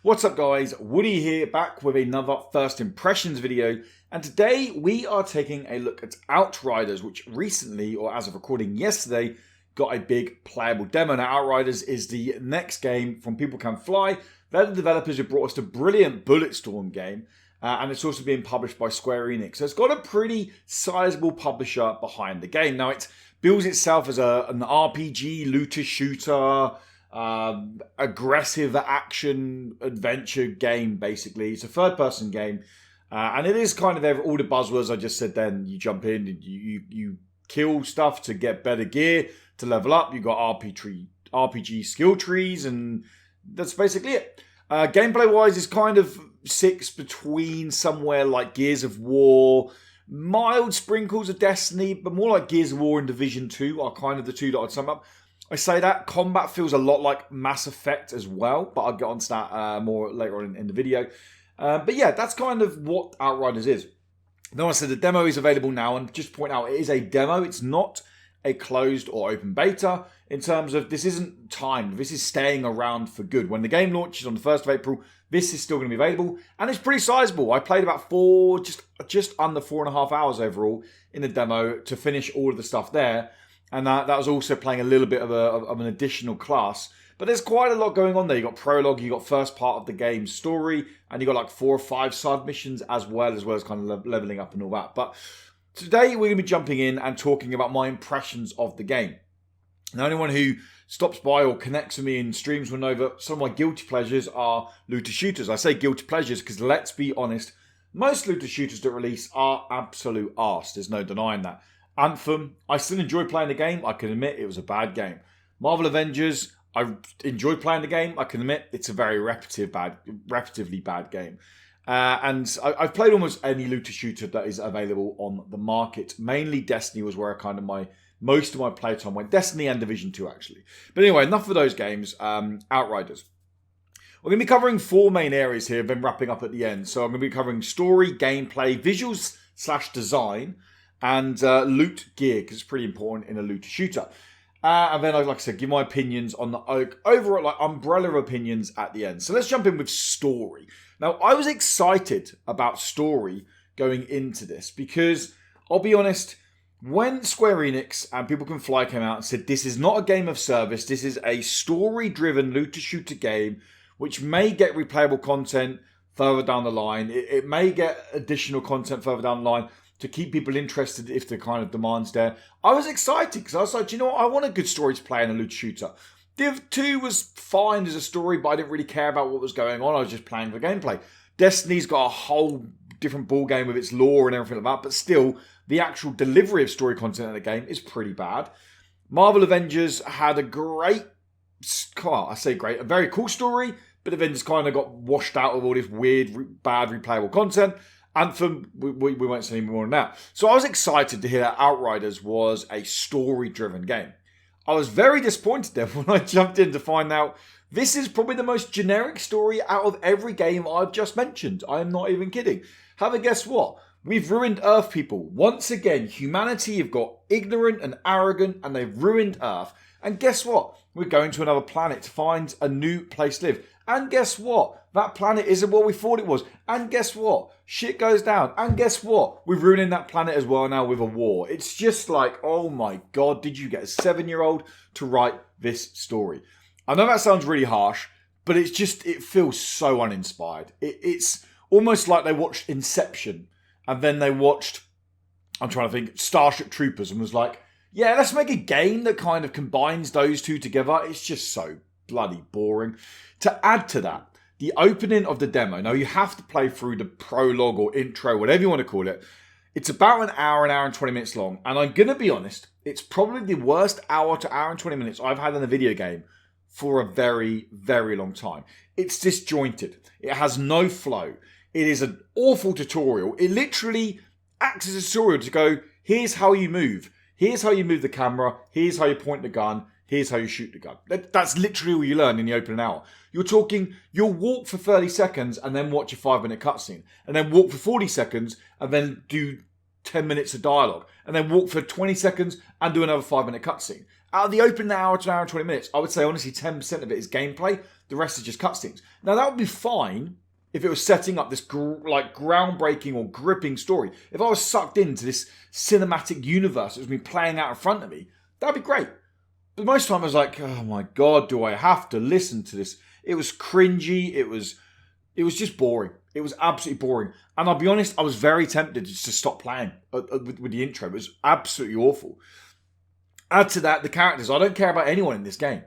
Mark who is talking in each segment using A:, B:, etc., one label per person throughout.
A: What's up guys, Woody here, back with another first impressions video, and today we are taking a look at Outriders, which recently, or as of recording yesterday, got a big playable demo. Now Outriders is the next game from People Can Fly. They're the developers who brought us the brilliant Bulletstorm game, and it's also being published by Square Enix. So it's got a pretty sizable publisher behind the game. Now it bills itself as an RPG, looter-shooter, aggressive action adventure game. Basically, it's a third-person game, and it is kind of all the buzzwords I just said. Then you jump in, and you kill stuff to get better gear to level up. You got RPG skill trees, and that's basically it. Gameplay-wise, is kind of sits between somewhere like Gears of War, mild sprinkles of Destiny, but more like Gears of War and Division 2 are kind of the two that I'd sum up. I say that combat feels a lot like Mass Effect as well, but I'll get onto that more later on in the video. But yeah, that's kind of what Outriders is. Now I said the demo is available now, and just point out it is a demo. It's not a closed or open beta in terms of this isn't timed. This is staying around for good. When the game launches on the 1st of April, this is still going to be available, and it's pretty sizable. I played about just under 4.5 hours overall in the demo to finish all of the stuff there. And that was also playing a little bit of an additional class. But there's quite a lot going on there. You got prologue, you got first part of the game's story, and you got like 4 or 5 side missions as well as kind of leveling up and all that. But today we're going to be jumping in and talking about my impressions of the game. Now, anyone who stops by or connects with me in streams will know that some of my guilty pleasures are looter shooters. I say guilty pleasures because let's be honest, most looter shooters that release are absolute arse. There's no denying that. Anthem, I still enjoy playing the game. I can admit it was a bad game. Marvel Avengers, I enjoyed playing the game. I can admit it's a very repetitively bad game. And I've played almost any looter shooter that is available on the market. Mainly Destiny was where most of my playtime went. Destiny and Division 2 actually. But anyway, enough of those games. Outriders. We're going to be covering 4 main areas here, then wrapping up at the end. So I'm going to be covering story, gameplay, visuals/design, and loot gear, because it's pretty important in a looter shooter. And then, like I said, give my opinions on the overall umbrella opinions at the end. So let's jump in with story. Now, I was excited about story going into this because, I'll be honest, when Square Enix and People Can Fly came out and said this is not a game of service, this is a story-driven looter shooter game, which may get replayable content further down the line. It may get additional content further down the line to keep people interested if the kind of demand's there. I was excited because I was like, you know what? I want a good story to play in a looter shooter. Div 2 was fine as a story, but I didn't really care about what was going on. I was just playing for gameplay. Destiny's got a whole different ball game with its lore and everything like that, but still, the actual delivery of story content in the game is pretty bad. Marvel Avengers had a very cool story, but Avengers kind of got washed out of all this weird, bad replayable content. Anthem, we won't say any more on that. So I was excited to hear that Outriders was a story-driven game. I was very disappointed then when I jumped in to find out this is probably the most generic story out of every game I've just mentioned. I am not even kidding. However, guess what? We've ruined Earth, people. Once again, humanity have got ignorant and arrogant, and they've ruined Earth. And guess what? We're going to another planet to find a new place to live. And guess what? That planet isn't what we thought it was. And guess what? Shit goes down. And guess what? We're ruining that planet as well now with a war. It's just like, oh my God, did you get a 7-year-old to write this story? I know that sounds really harsh, but it feels so uninspired. It's almost like they watched Inception and then they watched, I'm trying to think, Starship Troopers and was like, yeah, let's make a game that kind of combines those two together. It's just so bloody boring. To add to that, the opening of the demo, now you have to play through the prologue or intro, whatever you want to call it. It's about an hour and 20 minutes long. And I'm going to be honest, it's probably the worst hour to hour and 20 minutes I've had in a video game for a very, very long time. It's disjointed. It has no flow. It is an awful tutorial. It literally acts as a tutorial to go, here's how you move. Here's how you move the camera. Here's how you point the gun. Here's how you shoot the gun. That's literally all you learn in the opening hour. You'll walk for 30 seconds and then watch a 5-minute cutscene. And then walk for 40 seconds and then do 10 minutes of dialogue. And then walk for 20 seconds and do another 5-minute cutscene. Out of the opening hour to an hour and 20 minutes, I would say honestly 10% of it is gameplay. The rest is just cutscenes. Now, that would be fine if it was setting up this groundbreaking or gripping story. If I was sucked into this cinematic universe that was being playing out in front of me, that'd be great. But most of the time I was like, oh my God, do I have to listen to this? It was cringy. It was just boring. It was absolutely boring. And I'll be honest, I was very tempted just to stop playing with the intro. It was absolutely awful. Add to that the characters. I don't care about anyone in this game.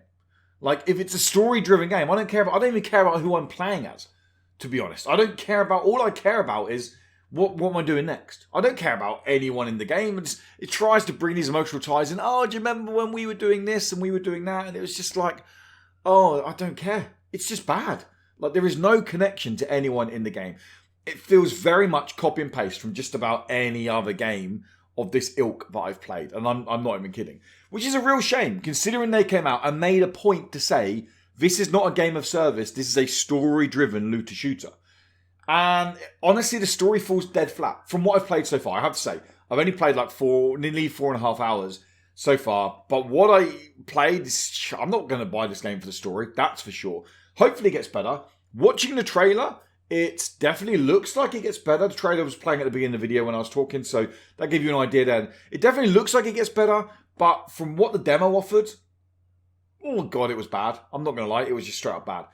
A: Like, if it's a story-driven game, I don't even care about who I'm playing as, to be honest. All I care about is what am I doing next? I don't care about anyone in the game. It tries to bring these emotional ties in. Oh, do you remember when we were doing this and we were doing that? And it was just like, oh, I don't care. It's just bad. Like, there is no connection to anyone in the game. It feels very much copy and paste from just about any other game of this ilk that I've played. And I'm not even kidding. Which is a real shame, considering they came out and made a point to say, this is not a game of service, this is a story-driven looter-shooter. And honestly, the story falls dead flat. From what I've played so far, I have to say, I've only played like nearly 4.5 hours so far. But what I played, I'm not going to buy this game for the story, that's for sure. Hopefully it gets better. Watching the trailer, it definitely looks like it gets better. The trailer was playing at the beginning of the video when I was talking, so that gave you an idea then. It definitely looks like it gets better, but from what the demo offered, oh God, it was bad. I'm not going to lie, it was just straight up bad.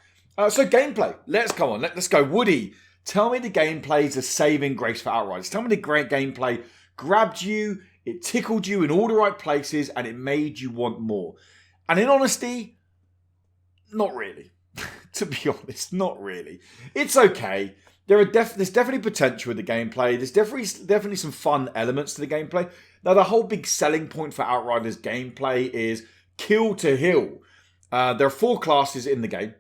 A: So gameplay, let's go. Woody, tell me the gameplay is a saving grace for Outriders. Tell me the great gameplay grabbed you, it tickled you in all the right places, and it made you want more. And in honesty, not really. To be honest, not really. It's okay. There's definitely potential with the gameplay. There's definitely some fun elements to the gameplay. Now, the whole big selling point for Outriders gameplay is kill to heal. There are 4 classes in the game.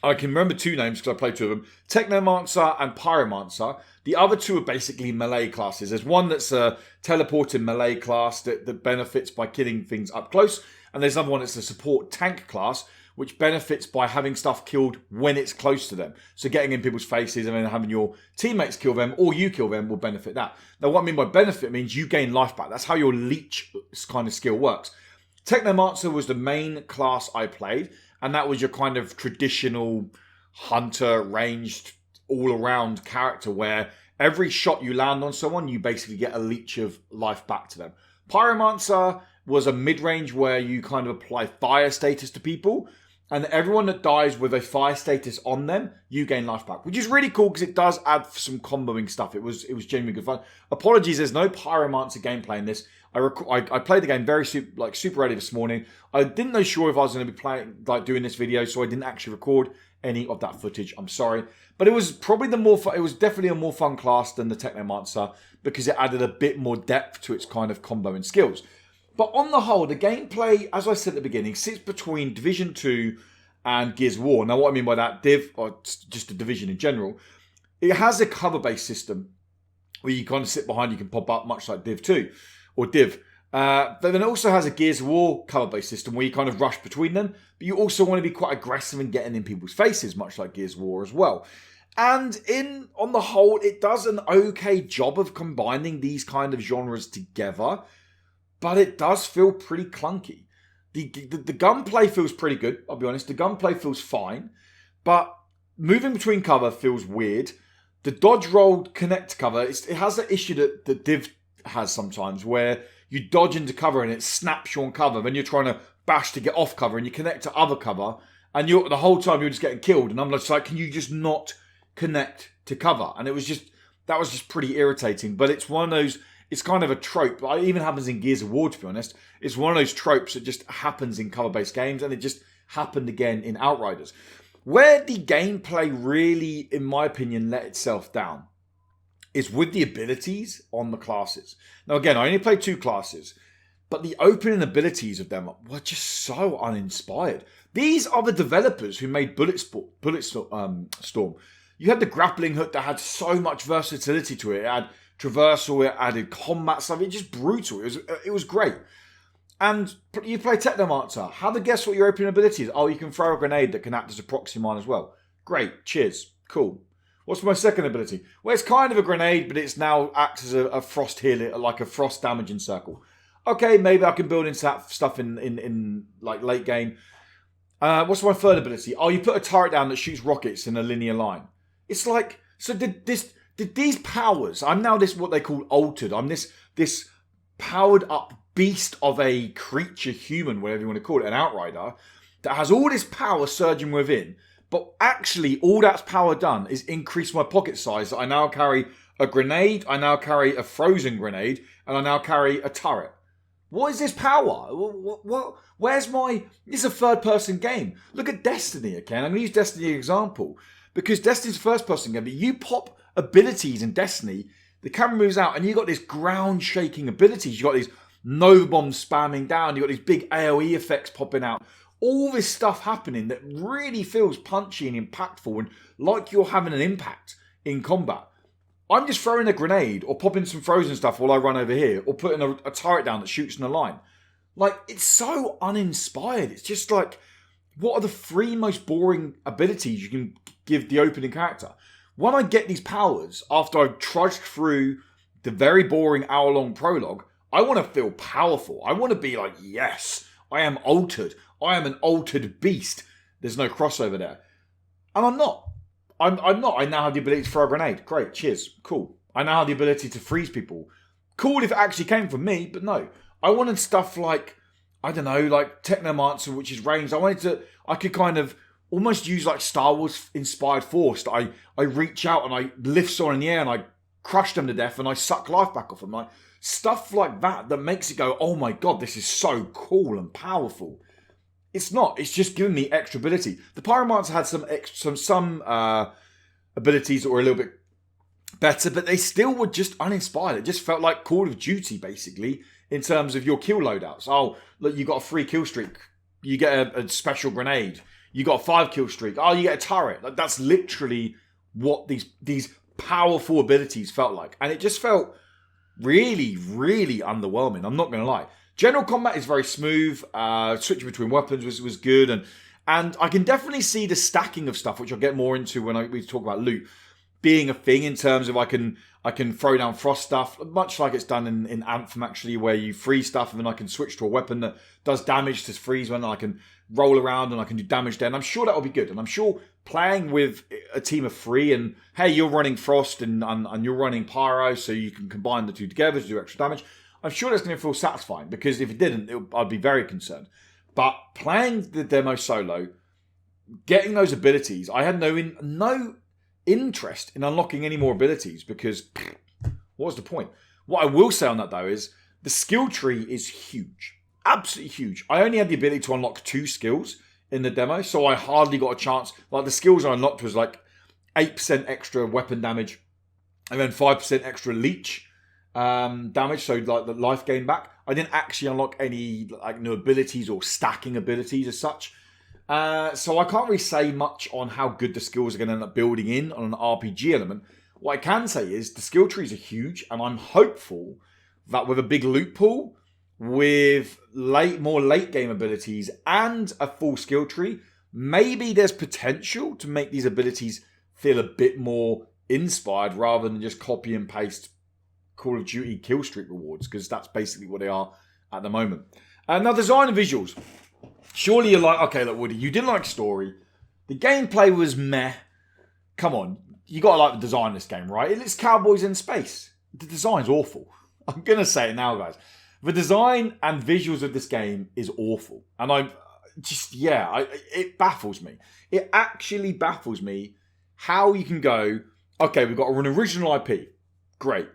A: I can remember 2 names because I played 2 of them. Technomancer and Pyromancer. The other 2 are basically melee classes. There's one that's a teleporting melee class that benefits by killing things up close. And there's another one that's a support tank class, which benefits by having stuff killed when it's close to them. So getting in people's faces and then having your teammates kill them or you kill them will benefit that. Now, what I mean by benefit means you gain life back. That's how your leech kind of skill works. Technomancer was the main class I played, and that was your kind of traditional hunter, ranged, all-around character where every shot you land on someone, you basically get a leech of life back to them. Pyromancer was a mid-range where you kind of apply fire status to people, and everyone that dies with a fire status on them, you gain life back, which is really cool because it does add some comboing stuff. It was genuinely good fun. Apologies, there's no Pyromancer gameplay in this. I played the game very super ready this morning. I didn't know sure if I was going to be doing this video, so I didn't actually record any of that footage. I'm sorry, but it was probably it was definitely a more fun class than the Technomancer because it added a bit more depth to its kind of comboing skills. But on the whole, the gameplay, as I said at the beginning, sits between Division 2 and Gears of War. Now, what I mean by that, Div, or just the Division in general, it has a cover-based system where you kind of sit behind, you can pop up, much like Div 2, or Div. But then it also has a Gears of War cover-based system where you kind of rush between them, but you also want to be quite aggressive in getting in people's faces, much like Gears of War as well. And on the whole, it does an okay job of combining these kind of genres together, but it does feel pretty clunky. The gunplay feels pretty good, I'll be honest. The gunplay feels fine, but moving between cover feels weird. The dodge roll connect cover, it has that issue that Div has sometimes, where you dodge into cover and it snaps you on cover, then you're trying to bash to get off cover and you connect to other cover, and the whole time you're just getting killed. And I'm just like, can you just not connect to cover? And that was just pretty irritating. But it's one of those, it's kind of a trope. It even happens in Gears of War, to be honest. It's one of those tropes that just happens in cover-based games, and it just happened again in Outriders. Where the gameplay really, in my opinion, let itself down is with the abilities on the classes. Now, again, I only played 2 classes, but the opening abilities of them were just so uninspired. These are the developers who made Bulletstorm. You had the grappling hook that had so much versatility to it. It had traversal, it added combat stuff. It's just brutal. It was great. And you play Technomancer. Have a guess what your opening ability is. Oh, you can throw a grenade that can act as a proxy mine as well. Great. Cheers. Cool. What's my second ability? Well, it's kind of a grenade, but it's now acts as a frost healer, like a frost damaging circle. Okay, maybe I can build into that stuff in like late game. What's my third ability? Oh, you put a turret down that shoots rockets in a linear line. It's like, so did these powers, I'm now this, what they call altered. I'm this powered up beast of a creature, human, whatever you want to call it, an outrider, that has all this power surging within. But actually, all that's power done is increase my pocket size. I now carry a grenade, I now carry a frozen grenade, and I now carry a turret. What is this power? Where's my... This is a third-person game. Look at Destiny, okay? I'm going to use Destiny as an example. Because Destiny's a first-person game, but you pop abilities in Destiny, the camera moves out, and you got this ground-shaking abilities. You got these Nova Bombs spamming down, you got these big AoE effects popping out. All this stuff happening that really feels punchy and impactful and like you're having an impact in combat. I'm just throwing a grenade or popping some frozen stuff while I run over here or putting a turret down that shoots in a line. Like, it's so uninspired. It's just like, what are the three most boring abilities you can give the opening character? When I get these powers, after I've trudged through the very boring hour-long prologue, I want to feel powerful. I want to be like, yes, I am altered. I am an altered beast. There's no crossover there. And I'm not. I'm not. I now have the ability to throw a grenade. Great, cheers, cool. I now have the ability to freeze people. Cool if it actually came from me, but no. I wanted stuff like, I don't know, like Technomancer, which is ranged. I could kind of almost use like Star Wars inspired force. I reach out and I lift someone in the air and I crush them to death and I suck life back off them. Like, stuff like that makes it go, oh my god, this is so cool and powerful. It's not. It's just giving me extra ability. The Pyromancer had some abilities that were a little bit better, but they still were just uninspired. It just felt like Call of Duty, basically, in terms of your kill loadouts. Oh, look, you got a 3 kill streak. You get a special grenade. You got a 5 kill streak. Oh, you get a turret. Like, that's literally what these powerful abilities felt like. And it just felt really, really underwhelming. I'm not going to lie. General combat is very smooth. Switching between weapons was good. And I can definitely see the stacking of stuff, which I'll get more into when we talk about loot, being a thing in terms of I can throw down frost stuff, much like it's done in Anthem, actually, where you freeze stuff and then I can switch to a weapon that does damage to freeze when I can roll around and I can do damage there. And I'm sure that will be good. And I'm sure playing with a team of 3 and, hey, you're running frost and you're running pyro, so you can combine the two together to do extra damage. I'm sure that's going to feel satisfying, because if it didn't, I'd be very concerned. But playing the demo solo, getting those abilities, I had no interest in unlocking any more abilities, because what was the point? What I will say on that, though, is the skill tree is huge. Absolutely huge. I only had the ability to unlock 2 skills in the demo, so I hardly got a chance. Like, the skills I unlocked was like 8% extra weapon damage and then 5% extra leech damage, so like the life gain back. I didn't actually unlock any like new abilities or stacking abilities as such. So I can't really say much on how good the skills are going to end up building in on an RPG element. What I can say is the skill trees are huge, and I'm hopeful that with a big loot pool, with more late game abilities and a full skill tree, maybe there's potential to make these abilities feel a bit more inspired rather than just copy and paste Call of Duty kill streak rewards, because that's basically what they are at the moment. Now, design and visuals. Surely you're like, okay, look, Woody, you didn't like story. The gameplay was meh. Come on, you gotta like the design of this game, right? It's cowboys in space. The design's awful. I'm gonna say it now, guys. The design and visuals of this game is awful. And it baffles me. It actually baffles me how you can go, okay, we've got an original IP. Great.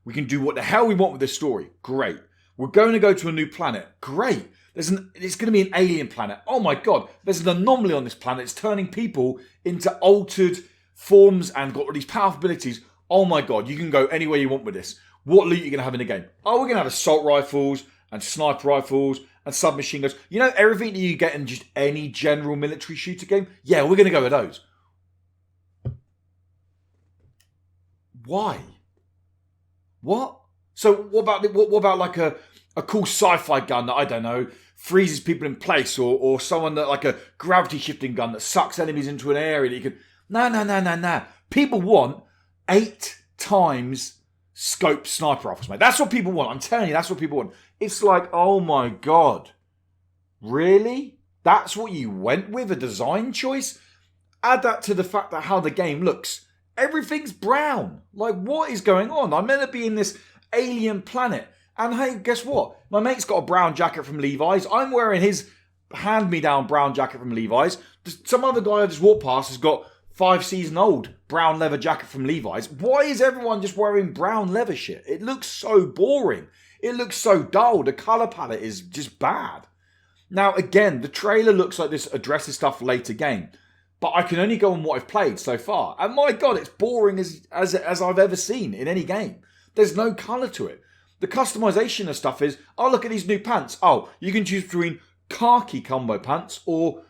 A: We can do what the hell we want with this story. Great. We're going to go to a new planet. Great. It's going to be an alien planet. Oh my god. There's an anomaly on this planet. It's turning people into altered forms and got all these powerful abilities. Oh my god. You can go anywhere you want with this. What loot are you going to have in the game? Oh, we're going to have assault rifles and sniper rifles and submachine guns. You know, everything that you get in just any general military shooter game? Yeah, we're going to go with those. Why? What? So what about like a cool sci-fi gun that, I don't know, freezes people in place, or someone that like a gravity shifting gun that sucks enemies into an area that you can... No. People want 8 times scope sniper rifles, mate. That's what people want. I'm telling you, that's what people want. It's like, oh my god. Really? that's what you went with, a design choice. Add that to the fact that how the game looks. Everything's brown. Like, what is going on? I'm meant to be in this alien planet. And hey, guess what? My mate's got a brown jacket from Levi's. I'm wearing his hand-me-down brown jacket from Levi's. Some other guy I just walked past has got 5-season-old brown leather jacket from Levi's. Why is everyone just wearing brown leather shit? It looks so boring. It looks so dull. The colour palette is just bad. Now, again, the trailer looks like this addresses stuff later game. But I can only go on what I've played so far. And my God, it's boring as I've ever seen in any game. There's no colour to it. The customization of stuff is, oh, look at these new pants. Oh, you can choose between khaki combo pants or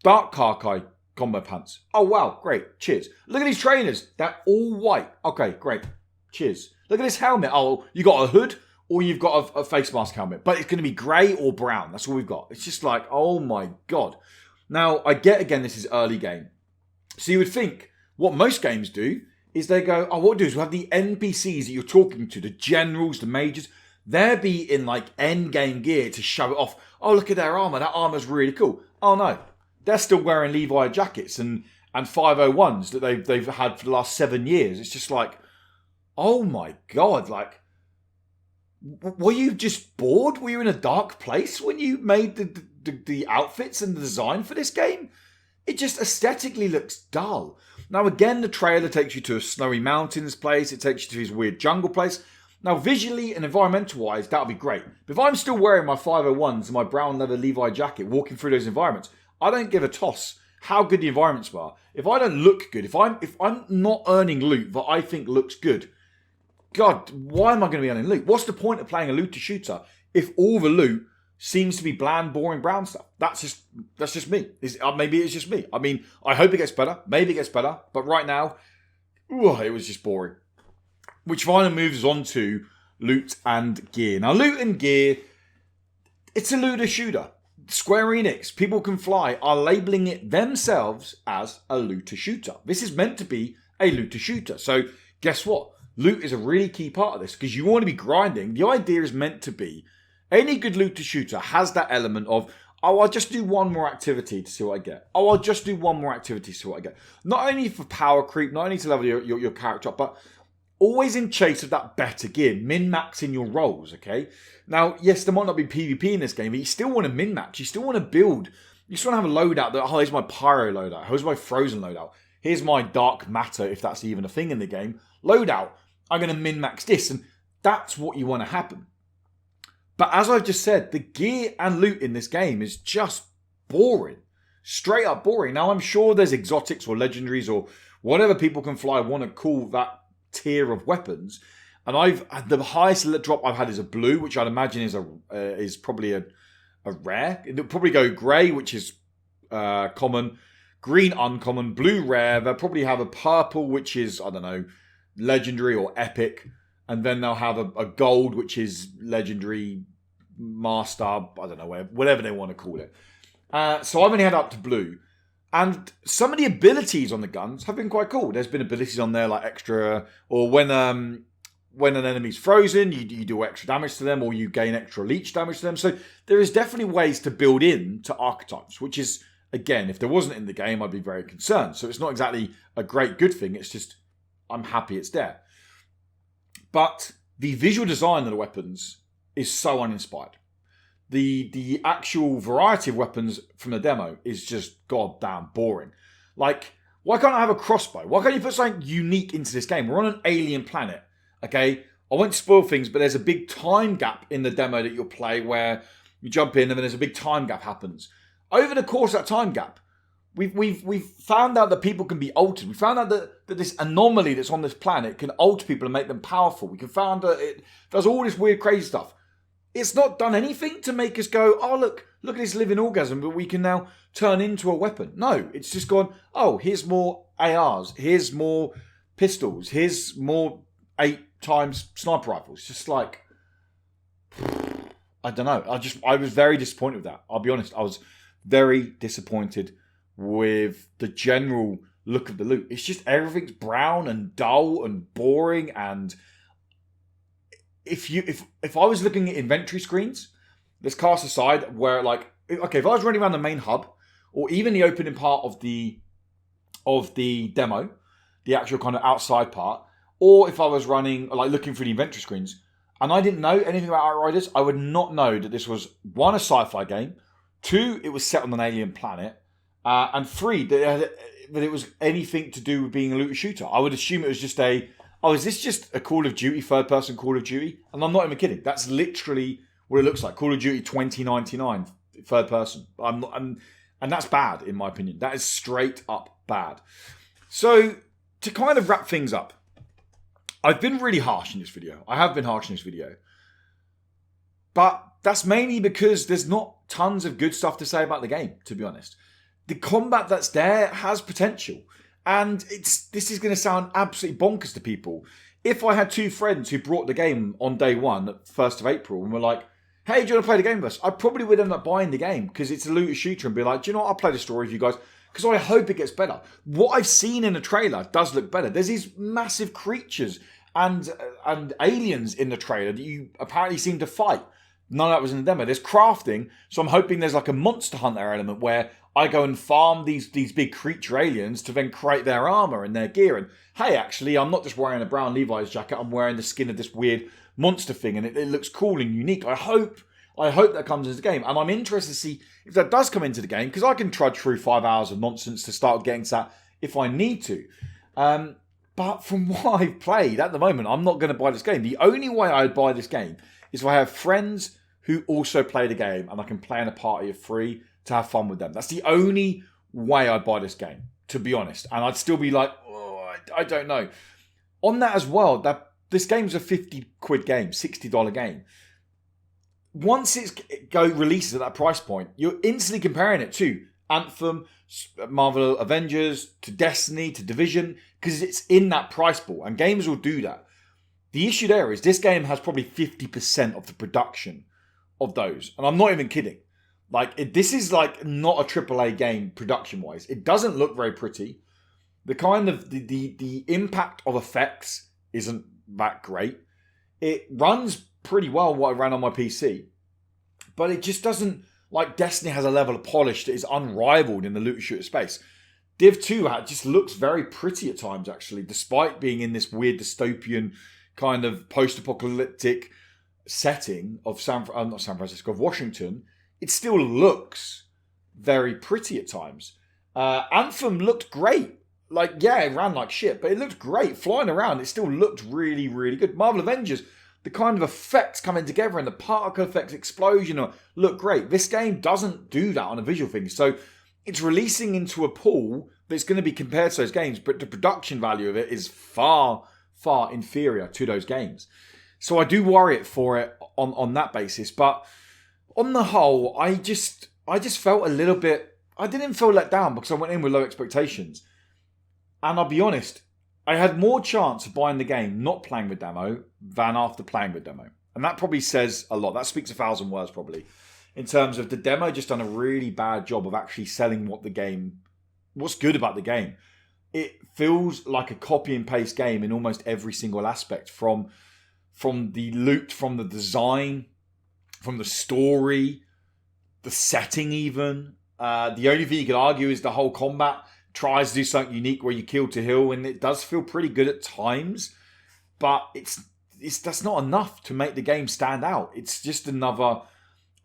A: dark khaki combo pants. Oh, wow, great. Cheers. Look at these trainers. They're all white. Okay, great. Cheers. Look at this helmet. Oh, you got a hood or you've got a face mask helmet. But it's going to be grey or brown. That's all we've got. It's just like, oh my God. Now, I get, again, this is early game. So you would think what most games do is they go, oh, what we'll do is we'll have the NPCs that you're talking to, the generals, the majors, they'll be in like end game gear to show it off. Oh, look at their armour. That armour's really cool. Oh, no. They're still wearing Levi jackets and 501s that they've had for the last 7 years. It's just like, oh my God, like, were you just bored? Were you in a dark place when you made the outfits and the design for this game? It just aesthetically looks dull. Now, again, the trailer takes you to a snowy mountains place. It takes you to his weird jungle place. Now, visually and environmental-wise, that would be great. But if I'm still wearing my 501s and my brown leather Levi jacket walking through those environments, I don't give a toss how good the environments are. If I don't look good, if I'm not earning loot that I think looks good, God, why am I going to be earning loot? What's the point of playing a looter-shooter if all the loot seems to be bland, boring, brown stuff? That's just me. Maybe it's just me. I mean, I hope it gets better. Maybe it gets better. But right now, it was just boring. Which finally moves on to loot and gear. Now, loot and gear, it's a looter shooter. Square Enix, People Can Fly, are labeling it themselves as a looter shooter. This is meant to be a looter shooter. So, guess what? Loot is a really key part of this because you want to be grinding. The idea is meant to be any good looter shooter has that element of, oh, I'll just do one more activity to see what I get. Oh, I'll just do one more activity to see what I get. Not only for power creep, not only to level your character up, but always in chase of that better gear, min-maxing your rolls, okay? Now, yes, there might not be PvP in this game, but you still want to min-max. You still want to build. You still want to have a loadout that, oh, here's my pyro loadout. Here's my frozen loadout. Here's my dark matter, if that's even a thing in the game. Loadout. I'm going to min-max this, and that's what you want to happen. But as I've just said, the gear and loot in this game is just boring. Straight up boring. Now, I'm sure there's exotics or legendaries or whatever People Can Fly want to call that tier of weapons, and the highest drop I've had is a blue, which I'd imagine is probably a rare. It'll probably go grey, which is common, green uncommon, blue rare. They'll probably have a purple, which is, I don't know, legendary or epic, and then they'll have a gold, which is legendary, master, I don't know, whatever they want to call it. So I've only had up to blue. And some of the abilities on the guns have been quite cool. There's been abilities on there like extra, or when an enemy's frozen, you do extra damage to them, or you gain extra leech damage to them. So there is definitely ways to build in to archetypes, which is, again, if there wasn't in the game, I'd be very concerned. So it's not exactly a great good thing. It's just, I'm happy it's there. But the visual design of the weapons is so uninspired. The actual variety of weapons from the demo is just goddamn boring. Like, why can't I have a crossbow? Why can't you put something unique into this game? We're on an alien planet, okay? I won't spoil things, but there's a big time gap in the demo that you'll play where you jump in and then there's a big time gap happens. Over the course of that time gap, we've found out that people can be altered. We found out that this anomaly that's on this planet can alter people and make them powerful. We can find that it does all this weird, crazy stuff. It's not done anything to make us go, oh, look at this living organism that we can now turn into a weapon. No, it's just gone, oh, here's more ARs, here's more pistols, here's more 8 times sniper rifles. Just like, I don't know. I was very disappointed with that. I'll be honest. I was very disappointed with the general look of the loot. It's just everything's brown and dull and boring, and if I was looking at inventory screens, let's cast aside where like okay, if I was running around the main hub, or even the opening part of the demo, the actual kind of outside part, or if I was running, like looking through the inventory screens, and I didn't know anything about Outriders, I would not know that this was, one, a sci-fi game, two, it was set on an alien planet, and three, that it was anything to do with being a looter shooter. I would assume it was just is this just a Call of Duty, third-person Call of Duty? And I'm not even kidding. That's literally what it looks like. Call of Duty 2099, third person. And that's bad, in my opinion. That is straight up bad. So, to kind of wrap things up, I've been really harsh in this video. I have been harsh in this video. But that's mainly because there's not tons of good stuff to say about the game, to be honest. The combat that's there has potential. And this is going to sound absolutely bonkers to people. If I had two friends who brought the game on day one, 1st of April, and were like, hey, do you want to play the game with us? I probably would end up buying the game because it's a looter shooter and be like, do you know what? I'll play the story with you guys because I hope it gets better. What I've seen in the trailer does look better. There's these massive creatures and aliens in the trailer that you apparently seem to fight. None of that was in the demo. There's crafting, so I'm hoping there's like a monster hunter element where I go and farm these big creature aliens to then create their armor and their gear. And hey, actually, I'm not just wearing a brown Levi's jacket. I'm wearing the skin of this weird monster thing, and it looks cool and unique. I hope that comes into the game, and I'm interested to see if that does come into the game because I can trudge through 5 hours of nonsense to start getting to that if I need to. But from what I've played at the moment, I'm not going to buy this game. The only way I'd buy this game is if I have friends who also play the game and I can play in a party of 3 to have fun with them. That's the only way I'd buy this game, to be honest. And I'd still be like, oh, I don't know. On that as well, this game's a 50 quid game, $60 game. Once it releases at that price point, you're instantly comparing it to Anthem, Marvel Avengers, to Destiny, to Division, because it's in that price pool, and games will do that. The issue there is this game has probably 50% of the production of those, and I'm not even kidding. This is like not a AAA game production-wise. It doesn't look very pretty. The kind of the impact of effects isn't that great. It runs pretty well what I ran on my PC, but it just doesn't, like Destiny has a level of polish that is unrivaled in the looter shooter space. Div 2 just looks very pretty at times, actually, despite being in this weird dystopian kind of post-apocalyptic setting of of Washington. It still looks very pretty at times. Anthem looked great. It ran like shit, but it looked great. Flying around, it still looked really, really good. Marvel Avengers, the kind of effects coming together and the particle effects explosion look great. This game doesn't do that on a visual thing. So it's releasing into a pool that's going to be compared to those games, but the production value of it is far, far inferior to those games. So I do worry for it on that basis. But on the whole, I just felt a little bit, I didn't feel let down because I went in with low expectations. And I'll be honest, I had more chance of buying the game not playing with demo than after playing with demo. And that probably says a lot. That speaks 1,000 words probably. In terms of the demo just done a really bad job of actually selling what's good about the game. It feels like a copy and paste game in almost every single aspect, from the loot, from the design, from the story, the setting even. The only thing you could argue is the whole combat tries to do something unique where you kill to heal, and it does feel pretty good at times, but that's not enough to make the game stand out. It's just another,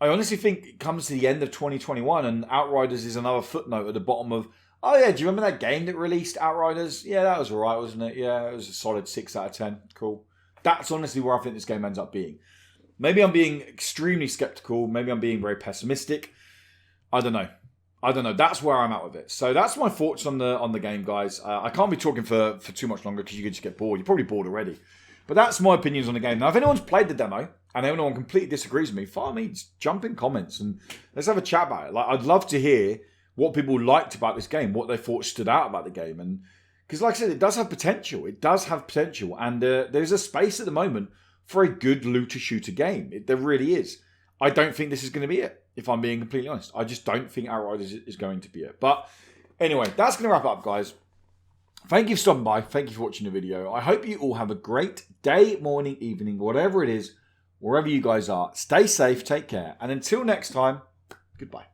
A: I honestly think it comes to the end of 2021 and Outriders is another footnote at the bottom of, oh yeah, do you remember that game that released, Outriders? Yeah, that was alright, wasn't it? Yeah, it was a solid 6 out of 10. Cool. That's honestly where I think this game ends up being. Maybe I'm being extremely skeptical. Maybe I'm being very pessimistic. I don't know. That's where I'm at with it. So that's my thoughts on the game, guys. I can't be talking for too much longer because you could just get bored. You're probably bored already. But that's my opinions on the game. Now, if anyone's played the demo and anyone completely disagrees with me, fire me, just jump in comments and let's have a chat about it. I'd love to hear what people liked about this game, what they thought stood out about the game. And because, like I said, it does have potential. And there's a space at the moment for a good looter shooter game. There really is. I don't think this is going to be it, if I'm being completely honest. I just don't think Outriders is going to be it. But anyway, that's going to wrap it up, guys. Thank you for stopping by. Thank you for watching the video. I hope you all have a great day, morning, evening, whatever it is, wherever you guys are. Stay safe, take care. And until next time, goodbye.